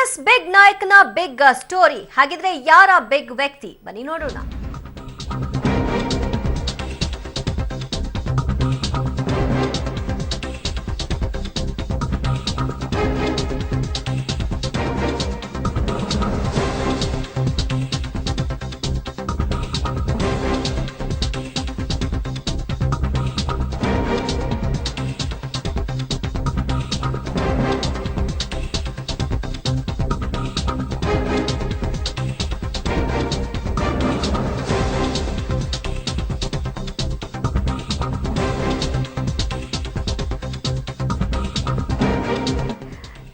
Congress big ನಾಯಕನ big story. ಹಾಗಿದ್ರೆ ಯಾರ ಬಿಗ್ ವ್ಯಕ್ತಿ ಬನ್ನಿ ನೋಡೋಣ.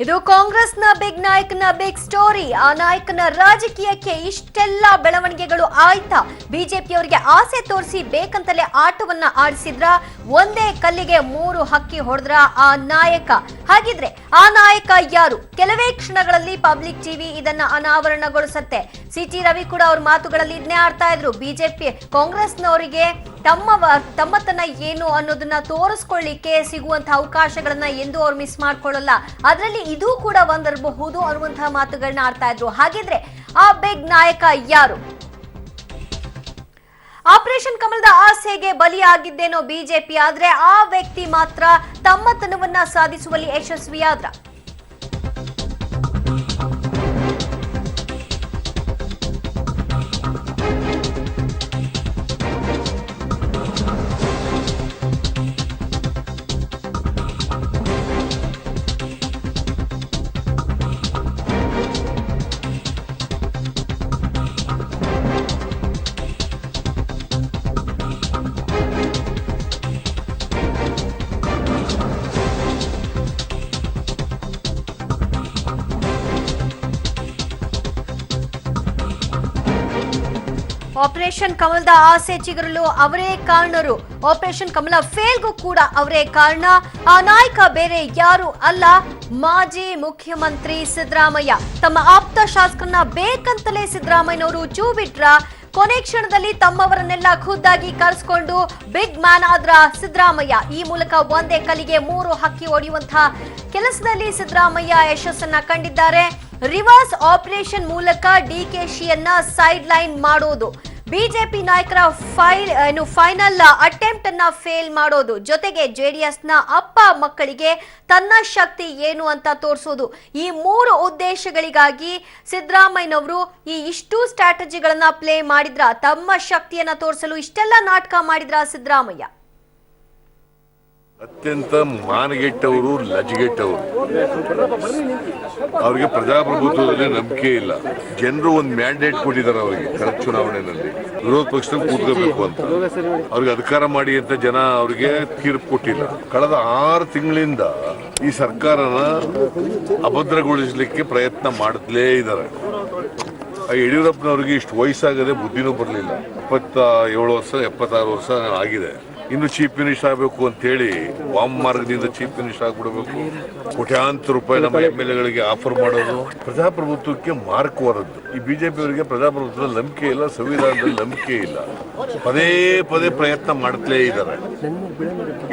ಇದು ಕಾಂಗ್ರೆಸ್ನ ಬಿಗ್ ನಾಯಕನ ಬಿಗ್ ಸ್ಟೋರಿ. ಆ ನಾಯಕನ ರಾಜಕೀಯಕ್ಕೆ ಇಷ್ಟೆಲ್ಲ ಬೆಳವಣಿಗೆಗಳು ಆಯ್ತಾ? ಬಿಜೆಪಿಯವರಿಗೆ ಆಸೆ ತೋರಿಸಿ ಬೇಕಂತಲೇ ಆಟವನ್ನ ಆಡಿಸಿದ್ರ? ಒಂದೇ ಕಲ್ಲಿಗೆ 3 ಹಕ್ಕಿ ಹೊಡೆದ್ರ ಆ ನಾಯಕ? ಹಾಗಿದ್ರೆ ಆ ನಾಯಕ ಯಾರು? ಕೆಲವೇ ಕ್ಷಣಗಳಲ್ಲಿ ಪಬ್ಲಿಕ್ ಟಿವಿ ಇದನ್ನ ಅನಾವರಣಗೊಳಿಸುತ್ತೆ. ಸಿಟಿ ರವಿ ಕೂಡ ಅವ್ರ ಮಾತುಗಳಲ್ಲಿ ಇದನ್ನೇ ಆಡ್ತಾ ಇದ್ರು. ಬಿಜೆಪಿ ಕಾಂಗ್ರೆಸ್ನವರಿಗೆ ತಮ್ಮತನ ಏನು ಅನ್ನೋದನ್ನ ತೋರಿಸ್ಕೊಳ್ಳಿಕ್ಕೆ ಸಿಗುವಂತಹ ಅವಕಾಶಗಳನ್ನ ಎಂದು ಅವ್ರು ಮಿಸ್ ಮಾಡ್ಕೊಳ್ಳಲ್ಲ. ಅದರಲ್ಲಿ ಇದು ಕೂಡ ಒಂದಿರಬಹುದು ಅನ್ನುವಂತಹ ಮಾತುಗಳನ್ನ ಆಡ್ತಾ ಇದ್ರು. ಹಾಗಿದ್ರೆ ಆ ಬಿಗ್ ನಾಯಕ ಯಾರು? ಆಪರೇಷನ್ ಕಮಲದ ಆಸೆಗೆ ಬಲಿಯಾಗಿದ್ದೇನೋ ಬಿಜೆಪಿ, ಆದ್ರೆ ಆ ವ್ಯಕ್ತಿ ಮಾತ್ರ ತಮ್ಮತನವನ್ನ ಸಾಧಿಸುವಲ್ಲಿ ಯಶಸ್ವಿಯಾದ್ರ? ಆಪರೇಷನ್ ಕಮಲದ ಆಸೆ ಚಿಗುರಲು ಅವರೇ ಕಾರಣರು. ಆಪರೇಷನ್ ಕಮಲ ಫೇಲ್ಗೂ ಕೂಡ ಅವರೇ ಕಾರಣ. ಆ ನಾಯಕ ಬೇರೆ ಯಾರು ಅಲ್ಲ, ಮಾಜಿ ಮುಖ್ಯಮಂತ್ರಿ ಸಿದ್ದರಾಮಯ್ಯ. ತಮ್ಮ ಆಪ್ತ ಶಾಸಕರನ್ನ ಬೇಕಂತಲೇ ಸಿದ್ದರಾಮಯ್ಯನವರು ಚೂ ಬಿಟ್ರ. ಕೊನೆ ಕ್ಷಣದಲ್ಲಿ ತಮ್ಮವರನ್ನೆಲ್ಲ ಖುದ್ದಾಗಿ ಕರೆಸ್ಕೊಂಡು ಬಿಗ್ ಮ್ಯಾನ್ ಆದ್ರ ಸಿದ್ದರಾಮಯ್ಯ. ಈ ಮೂಲಕ ಒಂದೇ ಕಲ್ಲಿಗೆ 3 ಹಕ್ಕಿ ಹೊಡೆಯುವಂತಹ ಕೆಲಸದಲ್ಲಿ ಸಿದ್ದರಾಮಯ್ಯ ಯಶಸ್ಸನ್ನ ಕಂಡಿದ್ದಾರೆ. ರಿವರ್ಸ್ ಆಪರೇಷನ್ ಮೂಲಕ ಡಿಕೆಶಿಯನ್ನ ಸೈಡ್ ಲೈನ್ ಮಾಡೋದು, ಬಿಜೆಪಿ ನಾಯಕರ ಫೈನಲ್ ಅಟೆಂಪ್ಟ್ ಅನ್ನ ಫೇಲ್ ಮಾಡೋದು, ಜೊತೆಗೆ ಜೆಡಿಎಸ್ನ ಅಪ್ಪ ಮಕ್ಕಳಿಗೆ ತನ್ನ ಶಕ್ತಿ ಏನು ಅಂತ ತೋರಿಸೋದು. ಈ 3 ಉದ್ದೇಶಗಳಿಗಾಗಿ ಸಿದ್ದರಾಮಯ್ಯನವರು ಇಷ್ಟು ಸ್ಟ್ರಾಟಜಿಗಳನ್ನ ಪ್ಲೇ ಮಾಡಿದ್ರ? ತಮ್ಮ ಶಕ್ತಿಯನ್ನ ತೋರಿಸಲು ಇಷ್ಟೆಲ್ಲ ನಾಟಕ ಮಾಡಿದ್ರ ಸಿದ್ದರಾಮಯ್ಯ? ಅತ್ಯಂತ ಮಾನಗೆಟ್ಟವರು, ಲಜ್ಗೆಟ್ಟವರು. ಅವರಿಗೆ ಪ್ರಜಾಪ್ರಭುತ್ವದಲ್ಲಿ ನಂಬಿಕೆ ಇಲ್ಲ. ಜನರು ಒಂದು ಮ್ಯಾಂಡೇಟ್ ಕೊಟ್ಟಿದ್ದಾರೆ ಅವರಿಗೆ ಕಳೆದ ಚುನಾವಣೆಯಲ್ಲಿ ವಿರೋಧ ಪಕ್ಷದಲ್ಲಿ ಕೂತ್ಕೋಬೇಕು ಅಂತ. ಅವ್ರಿಗೆ ಅಧಿಕಾರ ಮಾಡಿ ಅಂತ ಜನ ಅವರಿಗೆ ತೀರ್ಪು ಕೊಟ್ಟಿಲ್ಲ. ಕಳೆದ 6 ತಿಂಗಳಿಂದ ಈ ಸರ್ಕಾರನ ಅಭದ್ರಗೊಳಿಸಲಿಕ್ಕೆ ಪ್ರಯತ್ನ ಮಾಡಲೇ ಇದ್ದಾರೆ. ಯಡಿಯೂರಪ್ಪನವ್ರಿಗೆ ಇಷ್ಟು ವಯಸ್ಸಾಗದೆ ಬುದ್ಧಿನೂ ಬರಲಿಲ್ಲ. 77 ವರ್ಷ 76 ವರ್ಷ ಆಗಿದೆ. ಇನ್ನು ಚೀಫ್ ಮಿನಿಸ್ಟರ್ ಆಗಬೇಕು ಅಂತ ಹೇಳಿ ವಾಮ ಮಾರ್ಗದಿಂದ ಚೀಫ್ ಮಿನಿಸ್ಟರ್ ಆಗ್ಬಿಡಬೇಕು. ಕೋಟ್ಯಾಂತರ ರೂಪಾಯಿ ನಮ್ಮ MLAಗಳಿಗೆ ಆಫರ್ ಮಾಡೋದು ಪ್ರಜಾಪ್ರಭುತ್ವಕ್ಕೆ ಮಾರಕವಾದದ್ದು. ಈ ಬಿಜೆಪಿ ಅವರಿಗೆ ಪ್ರಜಾಪ್ರಭುತ್ವದಲ್ಲಿ ನಂಬಿಕೆ ಇಲ್ಲ, ಸಂವಿಧಾನದಲ್ಲಿ ನಂಬಿಕೆ ಇಲ್ಲ. ಪದೇ ಪದೇ ಪ್ರಯತ್ನ ಮಾಡ್ತಲೇ ಇದ್ದಾರೆ.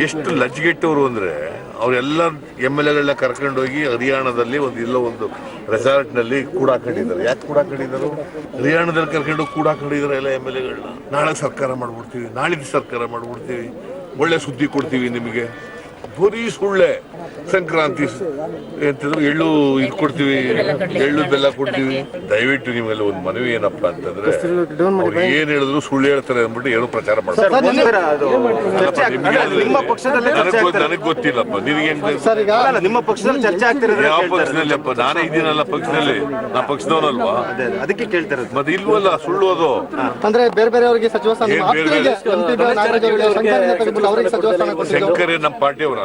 ಎಷ್ಟು ಲಜ್ಗೆಟ್ಟವರು ಅಂದ್ರೆ ಅವರೆಲ್ಲ MLAಗಳನ್ನ ಕರ್ಕೊಂಡೋಗಿ ಹರಿಯಾಣದಲ್ಲಿ ಒಂದು ರೆಸಾರ್ಟ್ ನಲ್ಲಿ ಕೂಡಾಕೊಂಡಿದ್ದಾರೆ. ಯಾಕೆ ಕೂಡಾಕೊಂಡಿದ್ದಾರೆ? ಹರಿಯಾಣದಲ್ಲಿ ಕರ್ಕೊಂಡು ಕೂಡಾಕೊಂಡಿದ್ದಾರೆ ಎಲ್ಲ MLAಗಳನ್ನ. ನಾಳೆ ಸರ್ಕಾರ ಮಾಡ್ಬಿಡ್ತೀವಿ, ನಾಳಿದ್ದು ಸರ್ಕಾರ ಮಾಡ್ಬಿಡ್ತೀವಿ, ಒಳ್ಳೆ ಸುದ್ದಿ ಕೊಡ್ತೀವಿ ನಿಮಗೆ. ಬರೀ ಸುಳ್ಳೆ. ಸಂಕ್ರಾಂತಿ ಎಂತಂದ್ರೆ ಎಳ್ಳು ಇದು ಕೊಡ್ತೀವಿ, ಎಳ್ಳು ಬೆಲ್ಲ ಕೊಡ್ತೀವಿ. ದಯವಿಟ್ಟು ನಿಮ್ಗೆಲ್ಲ ಒಂದು ಮನವಿ ಏನಪ್ಪಾ ಅಂತಂದ್ರೆ, ಅವ್ರು ಏನ್ ಹೇಳಿದ್ರು ಸುಳ್ಳು ಹೇಳ್ತಾರೆ ಅಂದ್ಬಿಟ್ಟು ಏನೋ ಪ್ರಚಾರ ಮಾಡ್ತಾರೆ. ನನಗ್ ಗೊತ್ತಿಲ್ಲಪ್ಪ, ನಿನಗೆ ನಿಮ್ಮ ಪಕ್ಷದಲ್ಲಿ ಚರ್ಚೆ ಆಗ್ತಿರೋದು ಯಾವ ಪಕ್ಷದಲ್ಲಿ ಅಪ್ಪ? ನಾನೇ ಇದೀನಲ್ಲ ಪಕ್ಷದಲ್ಲಿ, ನಾ ಪಕ್ಷದವನಲ್ವಾ? ಅದಕ್ಕೆ ಕೇಳ್ತಾರೆ. ಮತ್ತೆ ಇಲ್ವಲ್ಲ ಸುಳ್ಳು ಅದು. ಅಂದ್ರೆ ಬೇರೆ ಬೇರೆಯವರಿಗೆ ಸಚಿವ ಸ್ಥಾನ ಶಂಕರ್ ನಮ್ಮ ಪಾರ್ಟಿಯವರ